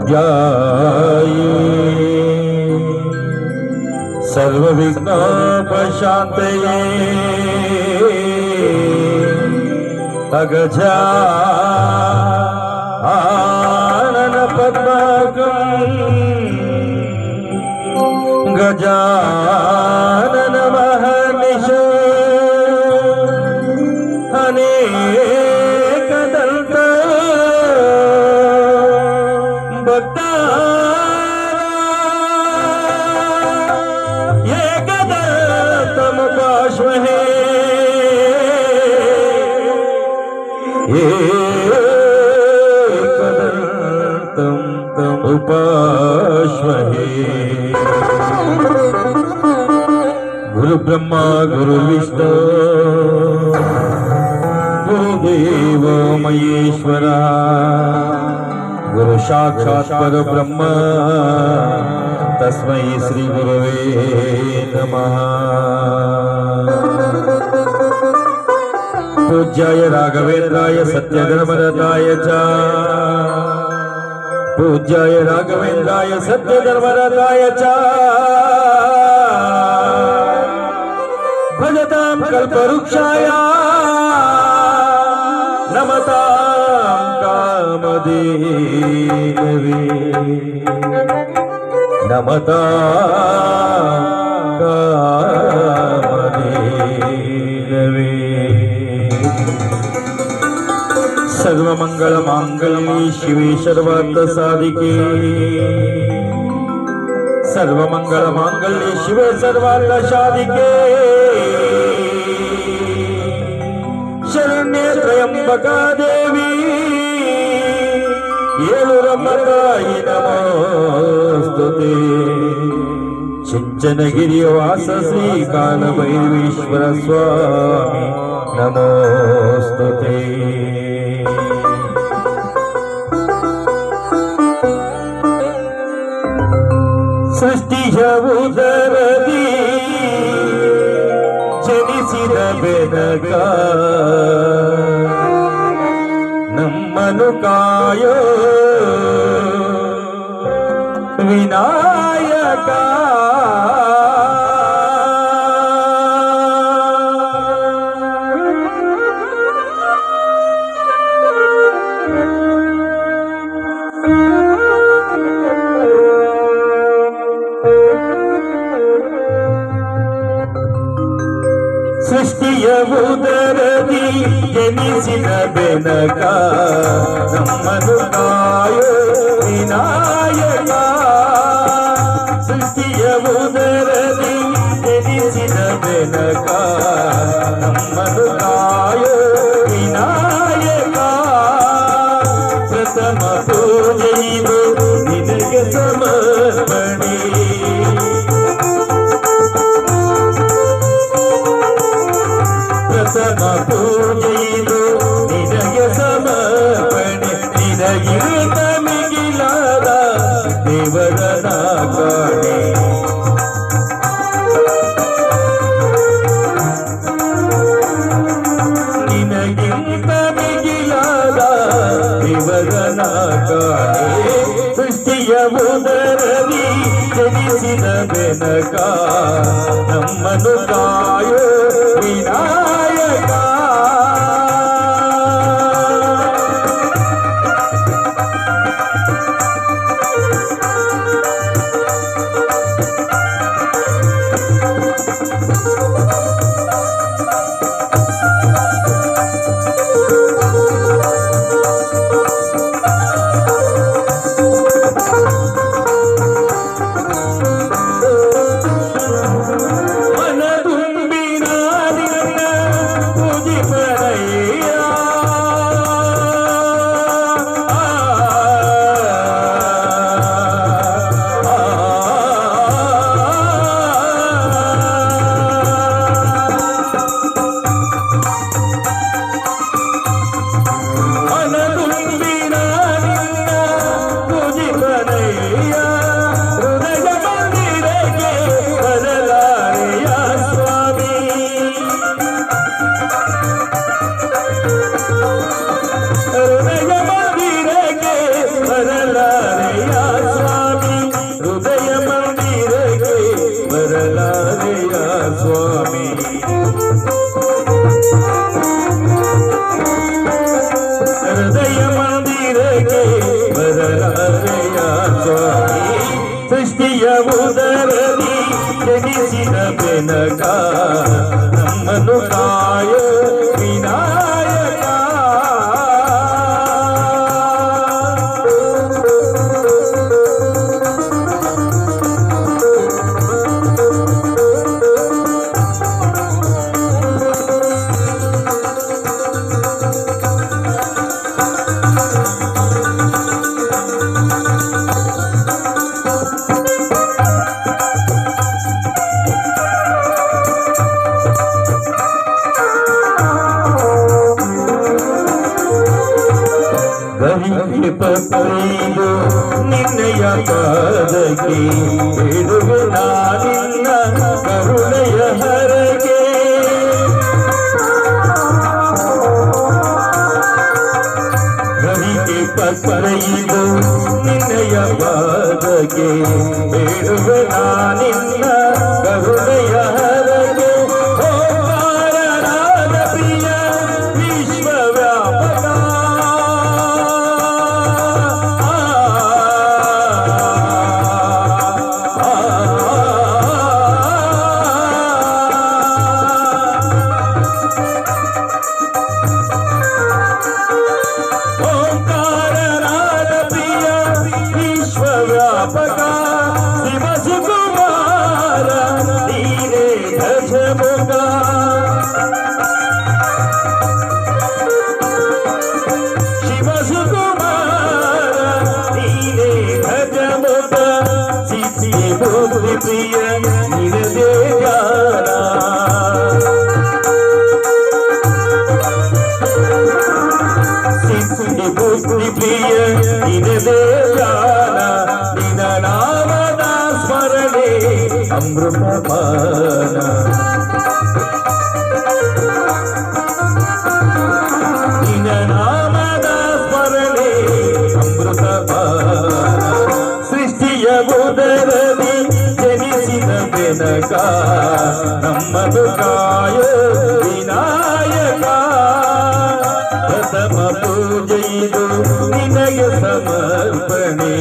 ध्याये सर्वविघ्नोपशान्तये अगजानन पद्मकं गजानन महर्निश अनेकदन्त एकदन्तमुपाश्महे उपाश्महे। गुरु ब्रह्मा गुरु विष्णु गुरुदेव महेश्वरा गुरु साक्षात् परब्रह्म तस्मै श्री गुरवे नमः। पूज्याय राघवेन्द्राय सत्यधर्मरताय च पूज्याय राघवेन्द्राय सत्यधर्मरताय च भजतां कल्पवृक्षाय नमतां कामधेनवे नमतां कामधेनवे। सर्वमंगलमांगल्ये शिवे सर्वार्थसाधिके सर्वमंगलमांगल्ये शिवे सर्वार्थसाधिके शरण्ये त्र्यंबका देवी येलुरम्मताय नमोस्तुते। चिंचनगिरिवास श्री कालभैरवेश्वर स्वामी नमोस्तुते। ಸೃಷ್ಟಿಯ ಉದರದಿ ಜನಿಸಿದ ಬೆನಕ ನಮ್ಮನು ಕಾಯೋ ವಿನಾಯಕ ಸೃಷ್ಟಿಯ ಉದರದಿ ಜನಿಸಿದ ಬೆನಕ ನಮ್ಮನು ಕಾಯೋ ವಿನಾಯಕ ಸೃಷ್ಟಿಯ ಉದರದಿ ಜನಿಸಿದ ಬೆನಕ ನಮ್ಮನು ಕಾಯೋ ವಿನಾಯಕ ಪ್ರಥಮ ಪೂಜೆಯಿದು ನಿನಗೆ ಸಮರ್ಪಣೆ ಪ್ರಥಮ ಪೂಜೆಯಿದು ನಿನಗೆ ಸಮರ್ಪಣೆ ನಿನಗಿರುತ್ತ ಮಿಗಿಲಾದ ದೇವರನ ಕಾಣೆ ನಿನಗಿಂತ ಮಿಗಿಲಾದ ದೇವರನ ಕಾಣೆ ಸೃಷ್ಟಿಯ ಉದರದಿ ಜನಿಸಿದ ಬೆನಕ ನಮ್ಮನು ಕಾಯೋ ವಿನಾಯಕ ಮನದುಂಬಿನ ಬರಲಾರೆಯ ಸ್ವಾಮಿ ಸೃಷ್ಟಿಯ ಉದರದಿ ಜನಿಸಿದ ಬೆನಕ ನಮ್ಮನ್ನು ಕಾಯ ವಿನಾಯಕ ಗರಿಗೆ ಪಕ್ಕೈದು ನಿನ್ನಯ ಪಾದಕ್ಕೆ ಬಿಡುವೆ ನಾನಿನ್ನ ಕರುಣೆಯ ಹರಗೆ ಗರಿಗೆ ಪಕ್ಕೈದು ನಿನ್ನಯ ಪಾದಕ್ಕೆ ಬಿಡುವೆ ನಾನಿನ್ನ ಕರುಣೆಯ ಹರಗೆ ಓಂಕಾರನಾದ ಪ್ರಿಯ ವಿಶ್ವವ್ಯಾಪಕ ವ್ಯಾಪಕ ಶಿವ ಸುಕುಮಾರ ನೀನೇ ಧ್ವಜಮುಖ ಶಿವ ಸುಕುಮಾರ ನೀನೇ ಧ್ವಜಮುಖ ಸಿದ್ಧಿ ಭೂಮಿ ಪ್ರಿಯ ನಿರದೇ ಜ್ಞಾನ ಸಿದ್ಧಿ ಭೂಮಿ ಪ್ರಿಯ ನಿರದೇ ನಿನ ನಾಮದ ಸ್ಮರಣೆ ಅಮೃತಪಾನ ನಿನ ನಾಮದ ಸ್ಮರಣೆ ಅಮೃತಪಾನ ಸೃಷ್ಟಿಯ ಉದರದಿ ಜನಿಸಿದ ಬೆನಕ ನಮ್ಮದು ಕಾಯ ವಿನಾಯಕ ಪ್ರಥಮ ಪೂಜೆಯಿದು ನಿನಗೆ ಸಮರ್ಪಣೆ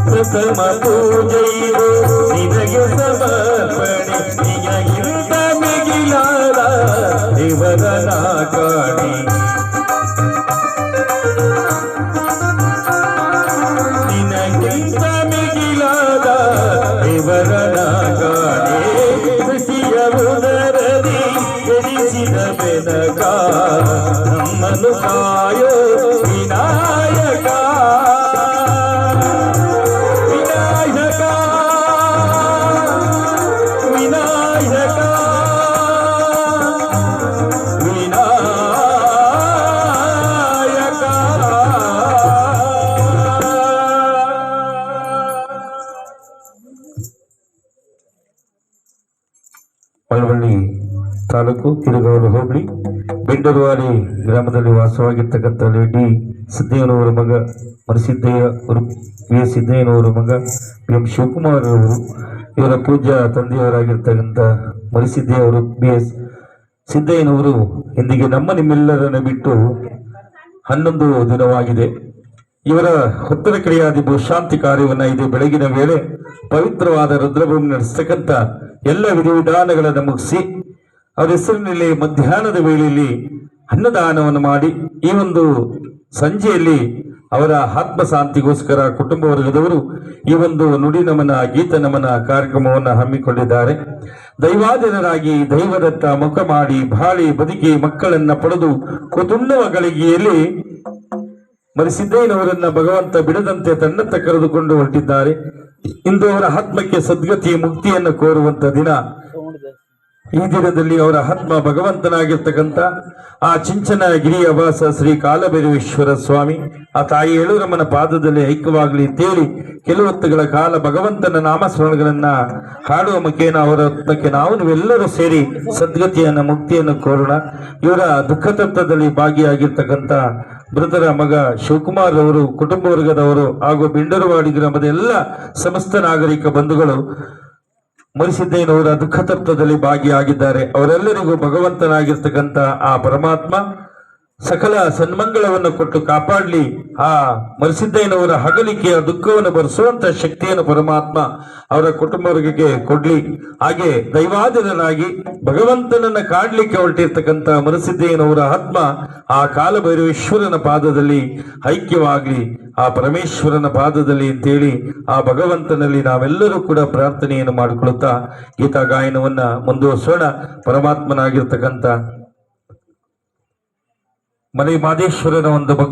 ಪ್ರಥಮ ಪೂಜೆಯಿದು ನಿನಗೆ ಸಮರ್ಪಣೆ ನಿನಗಿಂತ ಮಿಗಿಲಾದ ದೇವರನ ಕಾಣಿ ನಿನಗಿಂತ ಮಿಗಿಲಾದ ದೇವರನ ಕಾಣಿ ಕೃಷಿಯ ಉದರದಿ ಜನಿಸಿದ ಬೆನಕ ನಮ್ಮನ್ನು ಕಾಯೋ ವಿನಾಯಕ ವಿನಾಯಕ ವಿನಾಯಕ ವಿನಾಯಕ ಮಳವಳ್ಳಿ ತಾಲೂಕು ಕಿರುಗೌಡ ಹೋಬಳಿ ಬೆಂಡರವಾಡಿ ಗ್ರಾಮದಲ್ಲಿ ವಾಸವಾಗಿರ್ತಕ್ಕಂಥ ಡಿ ಸಿದ್ದಯ್ಯನವರ ಮಗ ಮರಿಸಿದ್ದಯ್ಯ ವಿ ಎಸ್ ಸಿದ್ದಯ್ಯನವರ ಮಗ ಪಿ ಎಂ ಶಿವಕುಮಾರ್ ಅವರು ಇವರ ಪೂಜ್ಯ ತಂದೆಯವರಾಗಿರ್ತಕ್ಕಂಥ ಮರಿಸಿದ್ದಯ್ಯ ಅವರು ಬಿ ಎಸ್ ಸಿದ್ದಯ್ಯನವರು ಇಂದಿಗೆ ನಿಮ್ಮೆಲ್ಲರನ್ನು ಬಿಟ್ಟು 11 ದಿನವಾಗಿದೆ. ಇವರ ಉತ್ತರ ಕ್ರಿಯಾದಿ ಶಾಂತಿ ಕಾರ್ಯವನ್ನು ಇದು ಬೆಳಗಿನ ವೇಳೆ ಪವಿತ್ರವಾದ ರುದ್ರಭೂಮಿ ನಡೆಸತಕ್ಕಂಥ ಎಲ್ಲ ವಿಧಿವಿಧಾನಗಳನ್ನು ಮುಗಿಸಿ ಅವರ ಹೆಸರಿನಲ್ಲಿ ಮಧ್ಯಾಹ್ನದ ವೇಳೆಯಲ್ಲಿ ಅನ್ನದಾನವನ್ನು ಮಾಡಿ ಈ ಒಂದು ಸಂಜೆಯಲ್ಲಿ ಅವರ ಆತ್ಮ ಶಾಂತಿಗೋಸ್ಕರ ಕುಟುಂಬ ವರ್ಗದವರು ಈ ಒಂದು ನುಡಿ ನಮನ ಗೀತ ನಮನ ಕಾರ್ಯಕ್ರಮವನ್ನು ಹಮ್ಮಿಕೊಂಡಿದ್ದಾರೆ. ದೈವಾಧೀನರಾಗಿ ದೈವದತ್ತ ಮುಖ ಮಾಡಿ ಬಾಳಿ ಬದುಕಿ ಮಕ್ಕಳನ್ನ ಪಡೆದು ಕುಟುಂಬ ಗಳಿಗೆಯಲ್ಲಿ ಮರಿಸಿದ್ದಯ್ಯನವರನ್ನ ಭಗವಂತ ಬಿಡದಂತೆ ತನ್ನತ್ತ ಕರೆದುಕೊಂಡು ಹೊರಟಿದ್ದಾರೆ. ಇಂದು ಅವರ ಆತ್ಮಕ್ಕೆ ಸದ್ಗತಿ ಮುಕ್ತಿಯನ್ನು ಕೋರುವಂತ ದಿನ. ಈ ದಿನದಲ್ಲಿ ಅವರ ಆತ್ಮ ಭಗವಂತನಾಗಿರ್ತಕ್ಕಂಥ ಆ ಚಿಂಚನ ಗಿರಿಯ ವಾಸ ಶ್ರೀ ಕಾಲಭೈರವೇಶ್ವರ ಸ್ವಾಮಿ ಆ ತಾಯಿ ಏಳೂರಮ್ಮನ ಪಾದದಲ್ಲಿ ಐಕ್ಯವಾಗಲಿ ಅಂತೇಳಿ ಕೆಲವೊತ್ತುಗಳ ಕಾಲ ಭಗವಂತನ ನಾಮಸ್ಮರಣೆಗಳನ್ನ ಹಾಡುವ ಮುಖೇನ ಅವರ ಆತ್ಮಕ್ಕೆ ನಾವೆಲ್ಲರೂ ಸೇರಿ ಸದ್ಗತಿಯನ್ನ ಮುಕ್ತಿಯನ್ನು ಕೋರೋಣ. ಇವರ ದುಃಖ ತತ್ವದಲ್ಲಿ ಭಾಗಿಯಾಗಿರ್ತಕ್ಕಂಥ ಮೃತರ ಮಗ ಶಿವಕುಮಾರ್ ಅವರು, ಕುಟುಂಬ ವರ್ಗದವರು ಹಾಗೂ ಬಿಂಡರವಾಡಿ ಗ್ರಾಮದ ಎಲ್ಲ ಸಮಸ್ತ ನಾಗರಿಕ ಬಂಧುಗಳು ಮರಿಸಿದ್ದೇನವರ ದುಃಖ ತತ್ವದಲ್ಲಿ ಭಾಗಿಯಾಗಿದ್ದಾರೆ. ಅವರೆಲ್ಲರಿಗೂ ಭಗವಂತನಾಗಿರ್ತಕ್ಕಂಥ ಆ ಪರಮಾತ್ಮ ಸಕಲ ಸನ್ಮಂಗಳವನ್ನು ಕೊಟ್ಟು ಕಾಪಾಡಲಿ. ಆ ಮರಿಸಿದ್ದೇನವರ ಹಗಲಿಕೆಯ ದುಃಖವನ್ನು ಭರಿಸುವಂತ ಶಕ್ತಿಯನ್ನು ಪರಮಾತ್ಮ ಅವರ ಕುಟುಂಬವರಿಗೆ ಕೊಡ್ಲಿ. ಹಾಗೆ ದೈವಾಧೀನನಾಗಿ ಭಗವಂತನನ್ನ ಕಾಡ್ಲಿಕ್ಕೆ ಹೊರಟಿರ್ತಕ್ಕಂಥ ಮರಿಸಿದ್ದೇನವರ ಆತ್ಮ ಆ ಕಾಲಭೈರವೇಶ್ವರನ ಪಾದದಲ್ಲಿ ಐಕ್ಯವಾಗ್ಲಿ, ಆ ಪರಮೇಶ್ವರನ ಪಾದದಲ್ಲಿ ಅಂತೇಳಿ ಆ ಭಗವಂತನಲ್ಲಿ ನಾವೆಲ್ಲರೂ ಕೂಡ ಪ್ರಾರ್ಥನೆಯನ್ನು ಮಾಡಿಕೊಳ್ಳುತ್ತಾ ಗೀತಾ ಗಾಯನವನ್ನ ಮುಂದುವರಿಸೋಣ. ಪರಮಾತ್ಮನಾಗಿರ್ತಕ್ಕಂಥ ಮಲೆ ಮಾದೇಶ್ವರನ ಒಂದು ಭಕ್ತಿ